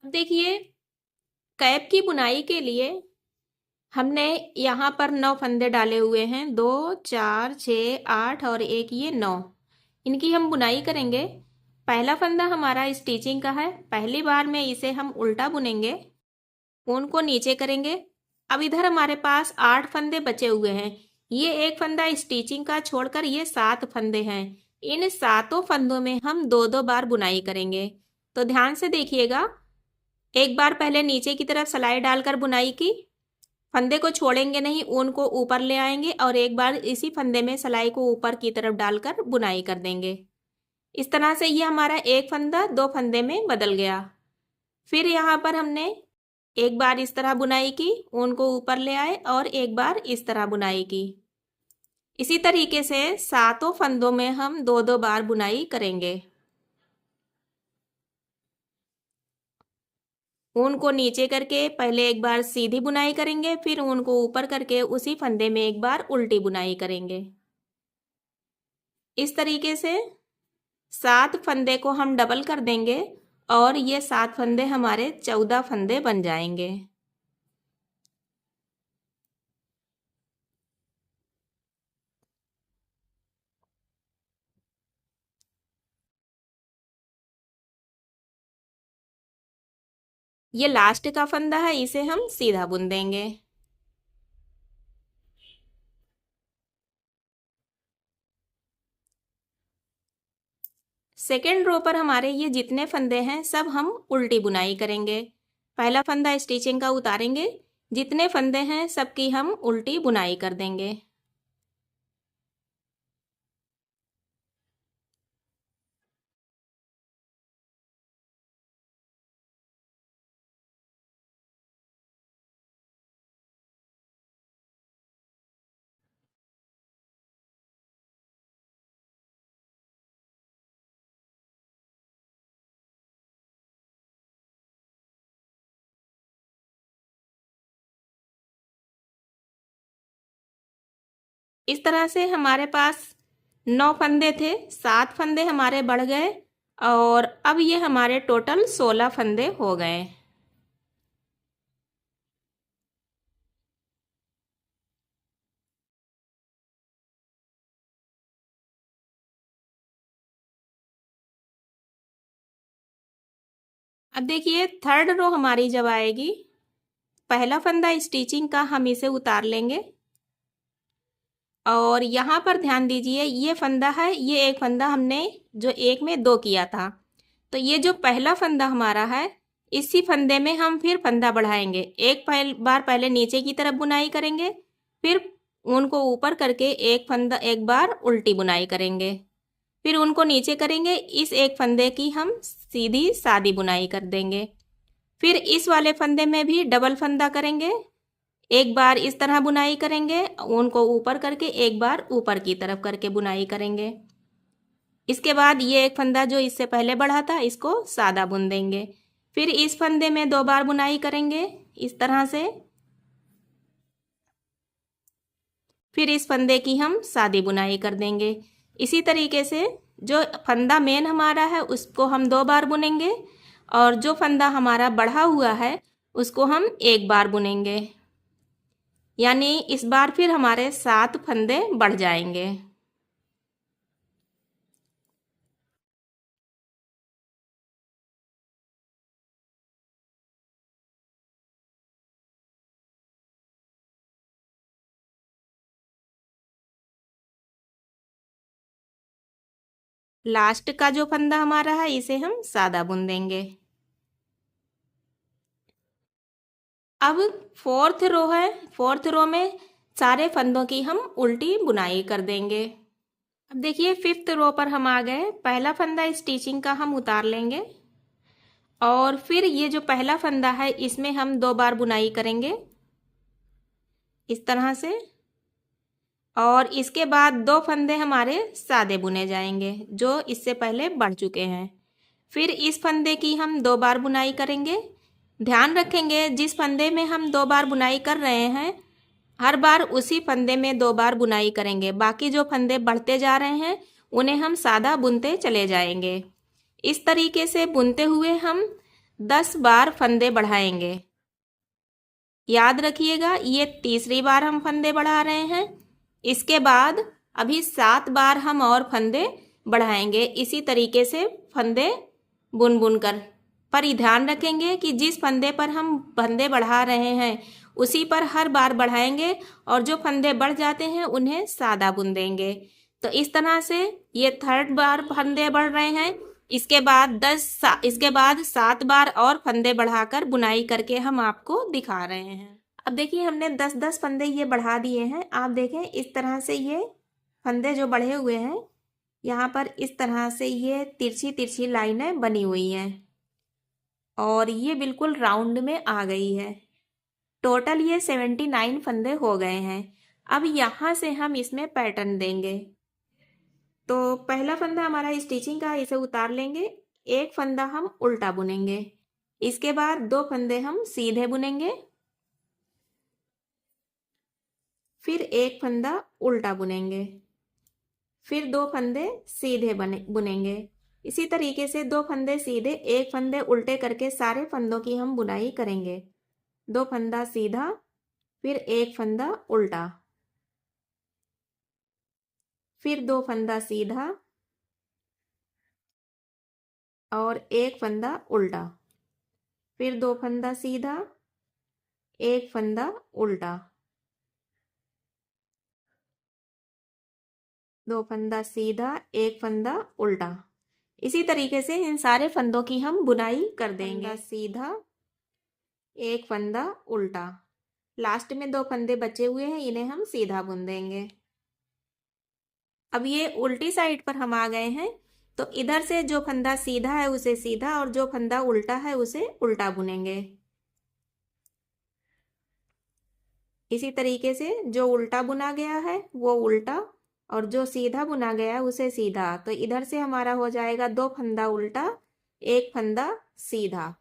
अब देखिए, कैप की बुनाई के लिए हमने यहाँ पर 9 फंदे डाले हुए हैं। 2, 4, 6, 8 और एक ये 9। इनकी हम बुनाई करेंगे। पहला फंदा हमारा स्टिचिंग का है। पहली बार में इसे हम उल्टा बुनेंगे, ऊन को नीचे करेंगे। अब इधर हमारे पास 8 फंदे बचे हुए हैं। ये एक फंदा स्टिचिंग का छोड़कर ये 7 फंदे हैं। इन सातों फंदों में हम दो दो बार बुनाई करेंगे। तो ध्यान से देखिएगा। एक बार पहले नीचे की तरफ सिलाई डालकर बुनाई की, फंदे को छोड़ेंगे नहीं, ऊन को ऊपर ले आएंगे और एक बार इसी फंदे में सिलाई को ऊपर की तरफ डालकर बुनाई कर देंगे। इस तरह से ये हमारा एक फंदा दो फंदे में बदल गया। फिर यहाँ पर हमने एक बार इस तरह बुनाई की, ऊन को ऊपर ले आए और एक बार इस तरह बुनाई की। इसी तरीके से सातों फंदों में हम दो दो बार बुनाई करेंगे। ऊन को नीचे करके पहले एक बार सीधी बुनाई करेंगे, फिर ऊन को ऊपर करके उसी फंदे में एक बार उल्टी बुनाई करेंगे। इस तरीके से 7 फंदे को हम डबल कर देंगे और ये 7 फंदे हमारे 14 फंदे बन जाएंगे। ये लास्ट का फंदा है, इसे हम सीधा बुन देंगे। सेकेंड रो पर हमारे ये जितने फंदे हैं सब हम उल्टी बुनाई करेंगे। पहला फंदा स्टिचिंग का उतारेंगे, जितने फंदे हैं सबकी हम उल्टी बुनाई कर देंगे। इस तरह से हमारे पास 9 फंदे थे, 7 फंदे हमारे बढ़ गए और अब ये हमारे टोटल 16 फंदे हो गए। अब देखिए, थर्ड रो हमारी जब आएगी, पहला फंदा स्टिचिंग का हम इसे उतार लेंगे और यहाँ पर ध्यान दीजिए, ये फंदा है, ये एक फंदा हमने जो एक में दो किया था, तो ये जो पहला फंदा हमारा है, इसी फंदे में हम फिर फंदा बढ़ाएंगे। एक बार पहले नीचे की तरफ बुनाई करेंगे, फिर ऊन को ऊपर करके एक फंदा एक बार उल्टी बुनाई करेंगे, फिर उनको नीचे करेंगे। इस एक फंदे की हम सीधी सादी बुनाई कर देंगे। फिर इस वाले फंदे में भी डबल फंदा करेंगे, एक बार इस तरह बुनाई करेंगे, ऊन को ऊपर करके एक बार ऊपर की तरफ करके बुनाई करेंगे। इसके बाद ये एक फंदा जो इससे पहले बढ़ा था, इसको सादा बुन देंगे। फिर इस फंदे में दो बार बुनाई करेंगे इस तरह से, फिर इस फंदे की हम सादी बुनाई कर देंगे। इसी तरीके से जो फंदा मेन हमारा है उसको हम दो बार बुनेंगे और जो फंदा हमारा बढ़ा हुआ है उसको हम एक बार बुनेंगे। यानी इस बार फिर हमारे 7 फंदे बढ़ जाएंगे। लास्ट का जो फंदा हमारा है इसे हम सादा बुन देंगे। अब फोर्थ रो है, फोर्थ रो में सारे फंदों की हम उल्टी बुनाई कर देंगे। अब देखिए, फिफ्थ रो पर हम आ गए। पहला फंदा स्टिचिंग का हम उतार लेंगे और फिर ये जो पहला फंदा है इसमें हम दो बार बुनाई करेंगे इस तरह से, और इसके बाद दो फंदे हमारे सादे बुने जाएंगे जो इससे पहले बढ़ चुके हैं। फिर इस फंदे की हम दो बार बुनाई करेंगे। ध्यान रखेंगे, जिस फंदे में हम दो बार बुनाई कर रहे हैं हर बार उसी फंदे में दो बार बुनाई करेंगे। बाकी जो फंदे बढ़ते जा रहे हैं उन्हें हम सादा बुनते चले जाएंगे। इस तरीके से बुनते हुए हम 10 बार फंदे बढ़ाएंगे। याद रखिएगा, ये तीसरी बार हम फंदे बढ़ा रहे हैं। इसके बाद अभी 7 बार हम और फंदे बढ़ाएंगे। इसी तरीके से फंदे बुन बुन कर, पर ये ध्यान रखेंगे कि जिस फंदे पर हम फंदे बढ़ा रहे हैं उसी पर हर बार बढ़ाएंगे, और जो फंदे बढ़ जाते हैं उन्हें सादा बुन देंगे। तो इस तरह से ये 3rd बार फंदे बढ़ रहे हैं। इसके बाद 7 बार और फंदे बढ़ाकर बुनाई करके हम आपको दिखा रहे हैं। अब देखिए, हमने 10-10 फंदे ये बढ़ा दिए हैं। आप देखें, इस तरह से ये फंदे जो बढ़े हुए हैं, यहाँ पर इस तरह से ये तिरछी तिरछी लाइनें बनी हुई हैं और ये बिल्कुल राउंड में आ गई है। टोटल ये 79 फंदे हो गए हैं। अब यहाँ से हम इसमें पैटर्न देंगे। तो पहला फंदा हमारा स्टिचिंग का, इसे उतार लेंगे। एक फंदा हम उल्टा बुनेंगे। इसके बाद 2 फंदे हम सीधे बुनेंगे, फिर एक फंदा उल्टा बुनेंगे, फिर 2 फंदे सीधे बुनेंगे। इसी तरीके से 2 फंदे सीधे, एक फंदे उल्टे करके सारे फंदों की हम बुनाई करेंगे। 2 फंदा सीधा, फिर एक फंदा उल्टा, फिर 2 फंदा सीधा और एक फंदा उल्टा, फिर 2 फंदा सीधा, एक फंदा उल्टा, 2 फंदा सीधा, एक फंदा उल्टा। इसी तरीके से इन सारे फंदों की हम बुनाई कर देंगे। फंदा सीधा, एक फंदा उल्टा, लास्ट में 2 फंदे बचे हुए हैं, इन्हें हम सीधा बुन देंगे। अब ये उल्टी साइड पर हम आ गए हैं, तो इधर से जो फंदा सीधा है उसे सीधा और जो फंदा उल्टा है उसे उल्टा बुनेंगे। इसी तरीके से जो उल्टा बुना गया है वो उल्टा और जो सीधा बुना गया है उसे सीधा। तो इधर से हमारा हो जाएगा 2 फंदा उल्टा, एक फंदा सीधा।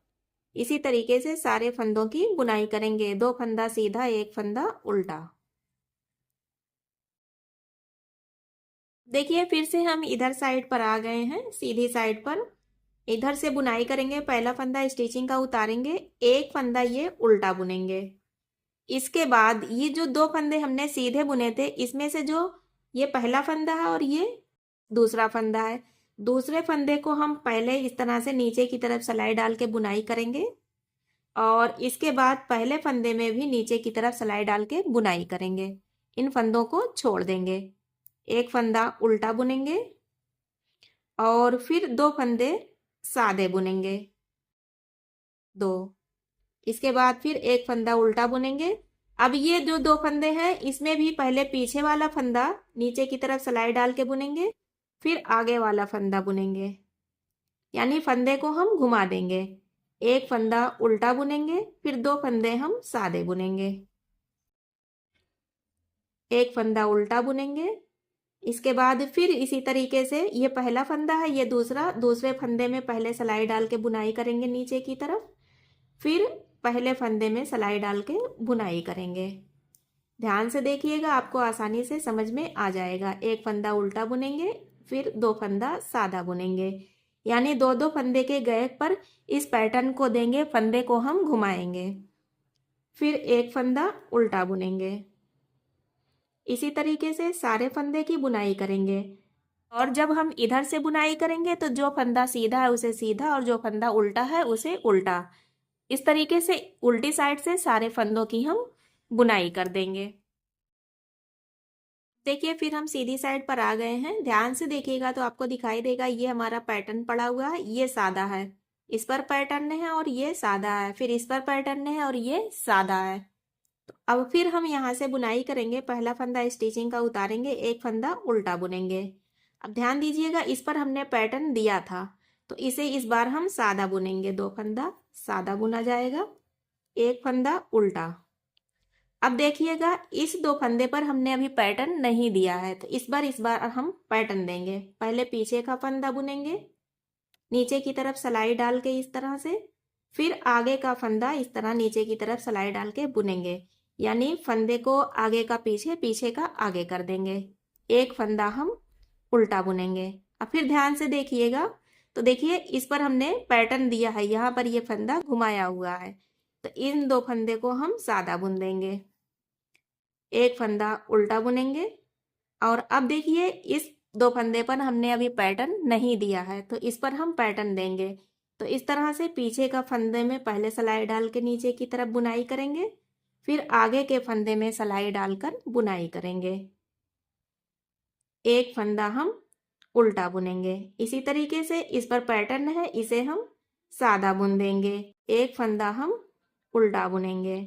इसी तरीके से सारे फंदों की बुनाई करेंगे। 2 फंदा सीधा, एक फंदा उल्टा। देखिए, फिर से हम इधर साइड पर आ गए हैं, सीधी साइड पर। इधर से बुनाई करेंगे। पहला फंदा स्टिचिंग का उतारेंगे, एक फंदा ये उल्टा बुनेंगे। इसके बाद ये जो 2 फंदे हमने सीधे बुने थे, इसमें से जो ये पहला फंदा है और ये दूसरा फंदा है, दूसरे फंदे को हम पहले इस तरह से नीचे की तरफ सिलाई डाल के बुनाई करेंगे और इसके बाद पहले फंदे में भी नीचे की तरफ सिलाई डाल के बुनाई करेंगे। इन फंदों को छोड़ देंगे, एक फंदा उल्टा बुनेंगे और फिर 2 फंदे सादे बुनेंगे, 2। इसके बाद फिर एक फंदा उल्टा बुनेंगे। अब ये जो 2 फंदे हैं, इसमें भी पहले पीछे वाला फंदा नीचे की तरफ सिलाई डाल के बुनेंगे, फिर आगे वाला फंदा बुनेंगे, यानी फंदे को हम घुमा देंगे। एक फंदा उल्टा बुनेंगे, फिर 2 फंदे हम सादे बुनेंगे, एक फंदा उल्टा बुनेंगे। इसके बाद फिर इसी तरीके से ये पहला फंदा है, ये दूसरे फंदे में पहले सिलाई डाल के बुनाई करेंगे नीचे की तरफ, फिर पहले फंदे में सिलाई डाल के बुनाई करेंगे। ध्यान से देखिएगा, आपको आसानी से समझ में आ जाएगा। एक फंदा उल्टा बुनेंगे, फिर 2 फंदा सादा बुनेंगे, यानी 2-2 फंदे के गैप पर इस पैटर्न को देंगे, फंदे को हम घुमाएंगे, फिर एक फंदा उल्टा बुनेंगे। इसी तरीके से सारे फंदे की बुनाई करेंगे। और जब हम इधर से बुनाई करेंगे तो जो फंदा सीधा है उसे सीधा और जो फंदा उल्टा है उसे उल्टा। इस तरीके से उल्टी साइड से सारे फंदों की हम बुनाई कर देंगे। देखिए, फिर हम सीधी साइड पर आ गए हैं। ध्यान से देखिएगा तो आपको दिखाई देगा, ये हमारा पैटर्न पड़ा हुआ है, ये सादा है, इस पर पैटर्न है और ये सादा है, फिर इस पर पैटर्न है और ये सादा है। तो अब फिर हम यहाँ से बुनाई करेंगे। पहला फंदा स्टिचिंग का उतारेंगे, एक फंदा उल्टा बुनेंगे। अब ध्यान दीजिएगा, इस पर हमने पैटर्न दिया था तो इसे इस बार हम सादा बुनेंगे। 2 फंदा सादा बुना जाएगा, एक फंदा उल्टा। अब देखिएगा, इस 2 फंदे पर हमने अभी पैटर्न नहीं दिया है, तो इस बार हम पैटर्न देंगे। पहले पीछे का फंदा बुनेंगे नीचे की तरफ सिलाई डाल के इस तरह से, फिर आगे का फंदा इस तरह नीचे की तरफ सिलाई डाल के बुनेंगे, यानी फंदे को आगे का पीछे, पीछे का आगे कर देंगे। एक फंदा हम उल्टा बुनेंगे। अब फिर ध्यान से देखिएगा, तो देखिए इस पर हमने पैटर्न दिया है, यहाँ पर ये फंदा घुमाया हुआ है, तो इन दो फंदे को हम सादा बुन देंगे, एक फंदा उल्टा बुनेंगे। और अब देखिए इस दो फंदे पर हमने अभी पैटर्न नहीं दिया है, तो इस पर हम पैटर्न देंगे। तो इस तरह से पीछे का फंदे में पहले सिलाई डाल के नीचे की तरफ बुनाई करेंगे, फिर आगे के फंदे में सिलाई डालकर बुनाई करेंगे, एक फंदा हम उल्टा बुनेंगे। इसी तरीके से इस पर पैटर्न है, इसे हम सादा बुन देंगे, एक फंदा हम उल्टा बुनेंगे।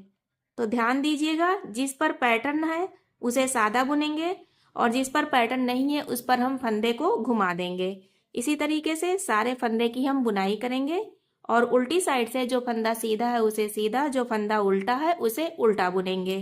तो ध्यान दीजिएगा, जिस पर पैटर्न है उसे सादा बुनेंगे और जिस पर पैटर्न नहीं है उस पर हम फंदे को घुमा देंगे। इसी तरीके से सारे फंदे की हम बुनाई करेंगे और उल्टी साइड से जो फंदा सीधा है उसे सीधा, जो फंदा उल्टा है उसे उल्टा बुनेंगे।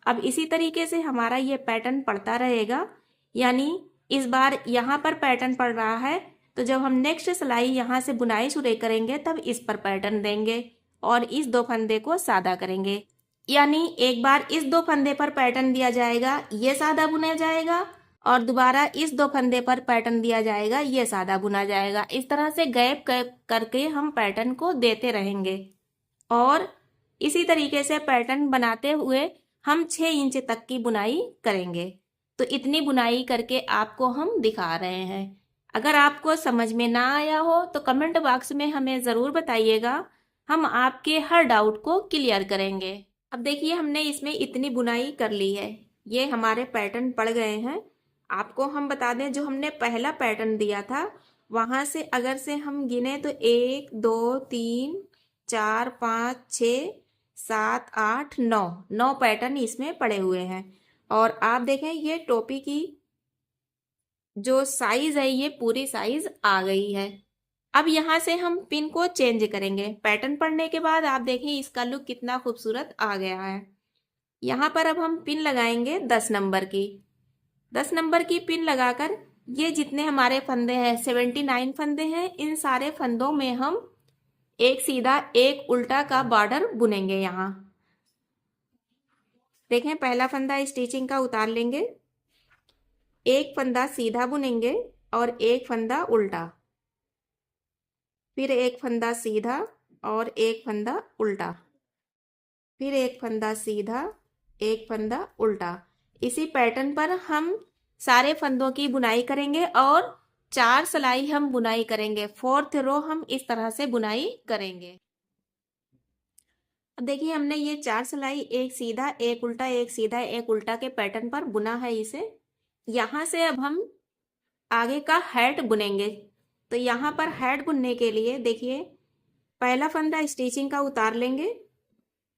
अब इसी तरीके से हमारा ये पैटर्न पड़ता रहेगा, यानी इस बार यहाँ पर पैटर्न पड़ रहा है, तो जब हम नेक्स्ट सिलाई यहाँ से बुनाई शुरू करेंगे तब इस पर पैटर्न देंगे और इस दो फंदे को सादा करेंगे। यानी एक बार इस दो फंदे पर पैटर्न दिया जाएगा, ये सादा बुना जाएगा, और दोबारा इस दो फंदे पर पैटर्न दिया जाएगा, ये सादा बुना जाएगा। इस तरह से गैप करके हम पैटर्न को देते रहेंगे और इसी तरीके से पैटर्न बनाते हुए हम 6 इंच तक की बुनाई करेंगे। तो इतनी बुनाई करके आपको हम दिखा रहे हैं। अगर आपको समझ में ना आया हो तो कमेंट बॉक्स में हमें ज़रूर बताइएगा, हम आपके हर डाउट को क्लियर करेंगे। अब देखिए हमने इसमें इतनी बुनाई कर ली है, ये हमारे पैटर्न पड़ गए हैं। आपको हम बता दें, जो हमने पहला पैटर्न दिया था वहाँ से अगर से हम गिने तो 1 2 3 4 5 6 7 8 9 पैटर्न इसमें पड़े हुए हैं। और आप देखें ये टोपी की जो साइज है ये पूरी साइज आ गई है। अब यहाँ से हम पिन को चेंज करेंगे। पैटर्न पड़ने के बाद आप देखें इसका लुक कितना खूबसूरत आ गया है। यहाँ पर अब हम पिन लगाएंगे 10 नंबर की। 10 नंबर की पिन लगाकर ये जितने हमारे फंदे हैं 79 फंदे हैं, इन सारे फंदों में हम एक सीधा एक उल्टा का बॉर्डर बुनेंगे। यहाँ देखें पहला फंदा स्टिचिंग का उतार लेंगे, एक फंदा सीधा बुनेंगे और एक फंदा उल्टा, फिर एक फंदा सीधा और एक फंदा उल्टा, फिर एक फंदा सीधा एक फंदा उल्टा। इसी पैटर्न पर हम सारे फंदों की बुनाई करेंगे और 4 सिलाई हम बुनाई करेंगे। 4th रो हम इस तरह से बुनाई करेंगे। अब देखिए हमने ये 4 सिलाई एक सीधा एक उल्टा एक सीधा एक उल्टा के पैटर्न पर बुना है इसे। यहाँ से अब हम आगे का हैट बुनेंगे। तो यहाँ पर हैट बुनने के लिए देखिए पहला फंदा स्टिचिंग का उतार लेंगे।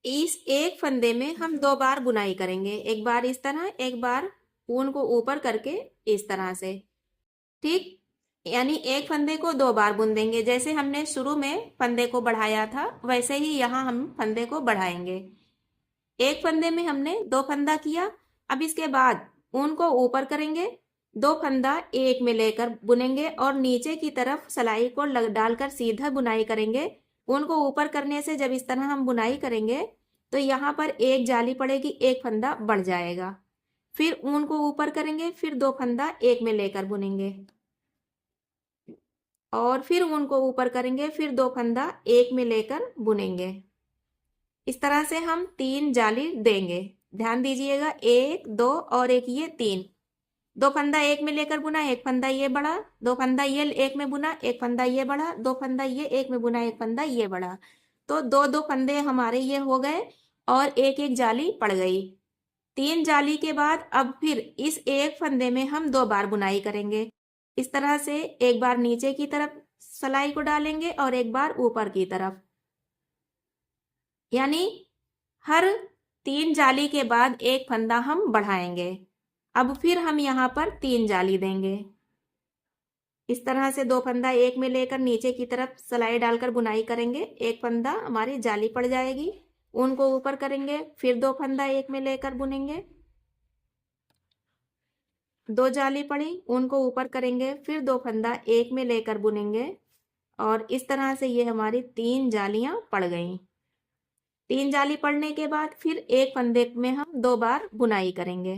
इस एक फंदे में हम 2 बार बुनाई करेंगे, एक बार इस तरह, एक बार ऊन को ऊपर करके इस तरह से, ठीक। यानी एक फंदे को 2 बार बुन देंगे। जैसे हमने शुरू में फंदे को बढ़ाया था वैसे ही यहाँ हम फंदे को बढ़ाएंगे। एक फंदे में हमने 2 फंदा किया। अब इसके बाद ऊन को ऊपर करेंगे, 2 फंदा एक में लेकर बुनेंगे और नीचे की तरफ सिलाई को डालकर सीधा बुनाई करेंगे। ऊन को ऊपर करने से जब इस तरह हम बुनाई करेंगे तो यहाँ पर एक जाली पड़ेगी, एक फंदा बढ़ जाएगा। फिर ऊन को ऊपर करेंगे, फिर 2 फंदा एक में लेकर बुनेंगे और फिर ऊन को ऊपर करेंगे, फिर 2 फंदा एक में लेकर बुनेंगे। इस तरह से हम 3 जाली देंगे। ध्यान दीजिएगा, 1 2 और एक ये 3। 2 फंदा एक में लेकर बुना, एक फंदा ये बढ़ा, 2 फंदा ये एक में बुना, एक फंदा ये बढ़ा, 2 फंदा ये एक में बुना, एक फंदा ये बढ़ा। तो 2 फंदे हमारे ये हो गए और एक एक जाली पड़ गई। 3 जाली के बाद अब फिर इस एक फंदे में हम 2 बार बुनाई करेंगे। इस तरह से एक बार नीचे की तरफ सिलाई को डालेंगे और एक बार ऊपर की तरफ, यानी हर 3 जाली के बाद एक फंदा हम बढ़ाएंगे। अब फिर हम यहाँ पर 3 जाली देंगे। इस तरह से 2 फंदा एक में लेकर नीचे की तरफ सिलाई डालकर बुनाई करेंगे, एक फंदा हमारी जाली पड़ जाएगी। ऊन को ऊपर करेंगे, फिर 2 फंदा एक में लेकर बुनेंगे, 2 जाली पड़ी, ऊन को ऊपर करेंगे, फिर 2 फंदा एक में लेकर बुनेंगे और इस तरह से ये हमारी 3 जालियां पड़ गई। 3 जाली पड़ने के बाद फिर एक फंदे में हम 2 बार बुनाई करेंगे।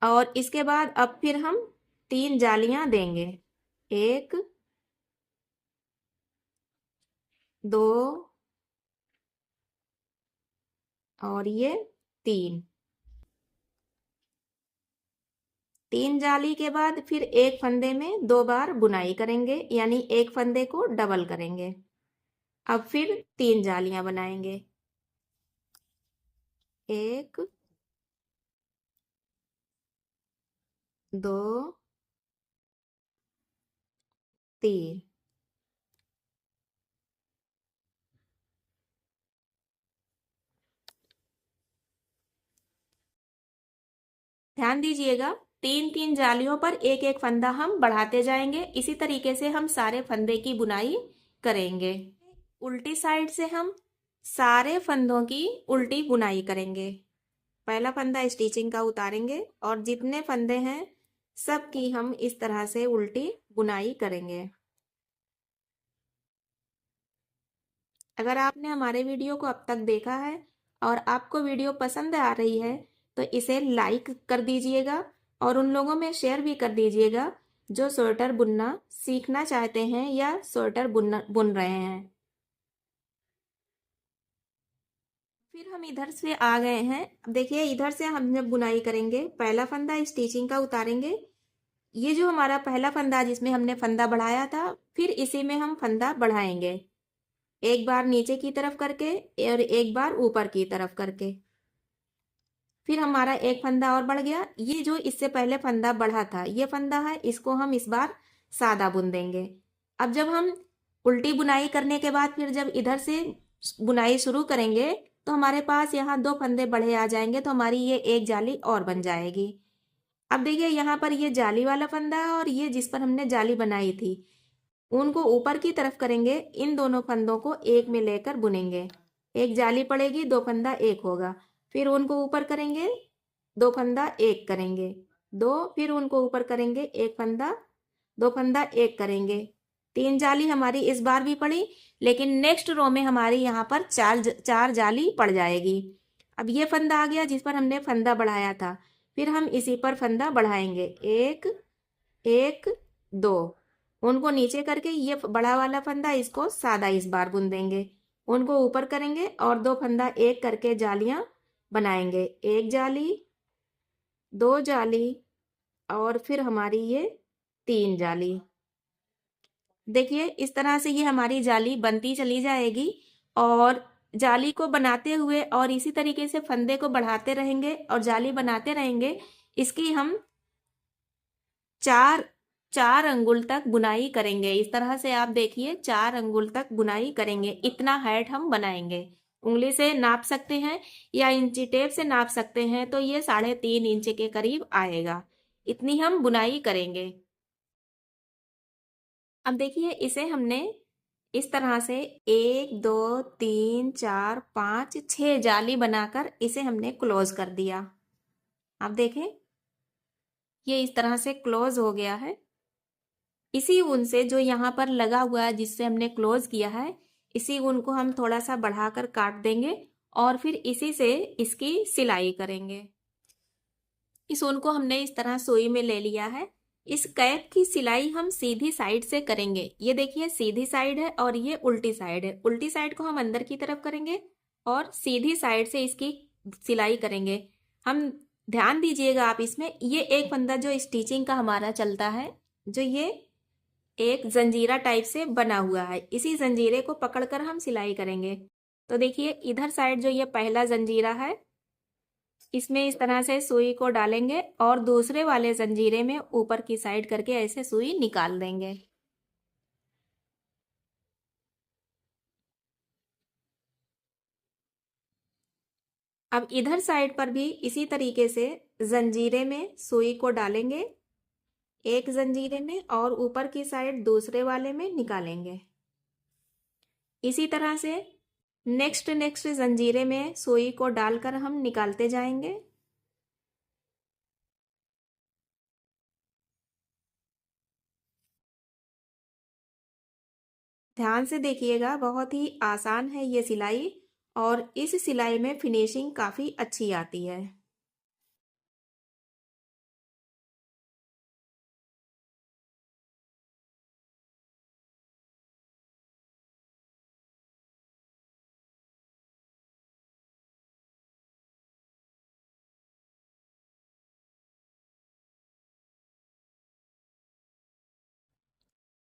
और इसके बाद अब फिर हम 3 जालियां देंगे। 1 2 और ये 3। 3 जाली के बाद फिर एक फंदे में 2 बार बुनाई करेंगे, यानी एक फंदे को डबल करेंगे। अब फिर 3 जालियां बनाएंगे। 1 2 3। ध्यान दीजिएगा, 3 3 जालियों पर एक एक फंदा हम बढ़ाते जाएंगे। इसी तरीके से हम सारे फंदे की बुनाई करेंगे। उल्टी साइड से हम सारे फंदों की उल्टी बुनाई करेंगे। पहला फंदा स्टिचिंग का उतारेंगे और जितने फंदे हैं सब की हम इस तरह से उल्टी बुनाई करेंगे। अगर आपने हमारे वीडियो को अब तक देखा है और आपको वीडियो पसंद आ रही है तो इसे लाइक कर दीजिएगा और उन लोगों में शेयर भी कर दीजिएगा जो स्वेटर बुनना सीखना चाहते हैं या स्वेटर बुन रहे हैं। फिर हम इधर से आ गए हैं। अब देखिए, इधर से हम जब बुनाई करेंगे, पहला फंदा स्टिचिंग का उतारेंगे। ये जो हमारा पहला फंदा जिसमें हमने फंदा बढ़ाया था, फिर इसी में हम फंदा बढ़ाएंगे, एक बार नीचे की तरफ करके और एक बार ऊपर की तरफ करके। फिर हमारा एक फंदा और बढ़ गया। ये जो इससे पहले फंदा बढ़ा था, ये फंदा है, इसको हम इस बार सादा बुन देंगे। अब जब हम उल्टी बुनाई करने के बाद फिर जब इधर से बुनाई शुरू करेंगे तो हमारे पास यहाँ 2 फंदे बढ़े आ जाएंगे, तो हमारी ये एक जाली और बन जाएगी। अब देखिए, यहाँ पर ये जाली वाला फंदा है और ये जिस पर हमने जाली बनाई थी, उनको ऊपर की तरफ करेंगे। इन दोनों फंदों को एक में लेकर बुनेंगे। एक जाली पड़ेगी, 2 फंदा एक होगा। फिर उनको ऊपर करेंगे, 2 फंदा एक करेंगे, 2, फिर उनको ऊपर करेंगे, एक फंदा, 2 फंदा एक करेंगे। 3 जाली हमारी इस बार भी पड़ी, लेकिन नेक्स्ट रो में हमारी यहाँ पर चार जाली पड़ जाएगी। अब ये फंदा आ गया जिस पर हमने फंदा बढ़ाया था, फिर हम इसी पर फंदा बढ़ाएंगे, 1 1 2। उनको नीचे करके ये बड़ा वाला फंदा, इसको सादा इस बार बुन देंगे। उनको ऊपर करेंगे और 2 फंदा एक करके जालियां बनाएंगे, एक जाली, 2 जाली और फिर हमारी ये 3 जाली। देखिए, इस तरह से ये हमारी जाली बनती चली जाएगी और जाली को बनाते हुए और इसी तरीके से फंदे को बढ़ाते रहेंगे और जाली बनाते रहेंगे। इसकी हम 4 अंगुल तक बुनाई करेंगे। इस तरह से आप देखिए, 4 अंगुल तक बुनाई करेंगे। इतना हाइट हम बनाएंगे। उंगली से नाप सकते हैं या इंची टेप से नाप सकते हैं, तो ये 3.5 इंच के करीब आएगा। इतनी हम बुनाई करेंगे। अब देखिए, इसे हमने इस तरह से 1 2 3 4 5 6 जाली बनाकर इसे हमने क्लोज कर दिया। आप देखें, ये इस तरह से क्लोज हो गया है। इसी ऊन से जो यहाँ पर लगा हुआ है जिससे हमने क्लोज किया है, इसी ऊन को हम थोड़ा सा बढ़ाकर काट देंगे और फिर इसी से इसकी सिलाई करेंगे। इस ऊन को हमने इस तरह सुई में ले लिया है। इस कैप की सिलाई हम सीधी साइड से करेंगे। ये देखिए, सीधी साइड है और ये उल्टी साइड है। उल्टी साइड को हम अंदर की तरफ करेंगे और सीधी साइड से इसकी सिलाई करेंगे। हम ध्यान दीजिएगा आप इसमें, ये एक फंदा जो स्टिचिंग का हमारा चलता है, जो ये एक जंजीरा टाइप से बना हुआ है, इसी जंजीरे को पकड़कर हम सिलाई करेंगे। तो देखिए, इधर साइड जो ये पहला जंजीरा है, इसमें इस तरह से सुई को डालेंगे और दूसरे वाले जंजीरे में ऊपर की साइड करके ऐसे सुई निकाल देंगे। अब इधर साइड पर भी इसी तरीके से जंजीरे में सुई को डालेंगे, एक जंजीरे में, और ऊपर की साइड दूसरे वाले में निकालेंगे। इसी तरह से नेक्स्ट जंजीरे में सुई को डालकर हम निकालते जाएंगे। ध्यान से देखिएगा, बहुत ही आसान है ये सिलाई और इस सिलाई में फिनिशिंग काफ़ी अच्छी आती है।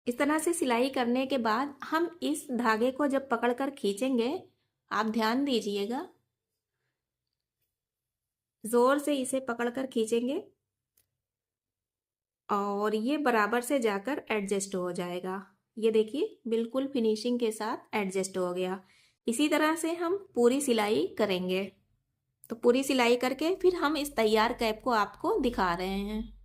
इस तरह से सिलाई करने के बाद हम इस धागे को जब पकड़कर खींचेंगे, आप ध्यान दीजिएगा, जोर से इसे पकड़कर खींचेंगे और ये बराबर से जाकर एडजस्ट हो जाएगा। ये देखिए बिल्कुल फिनिशिंग के साथ एडजस्ट हो गया। इसी तरह से हम पूरी सिलाई करेंगे। तो पूरी सिलाई करके फिर हम इस तैयार कैप को आपको दिखा रहे हैं।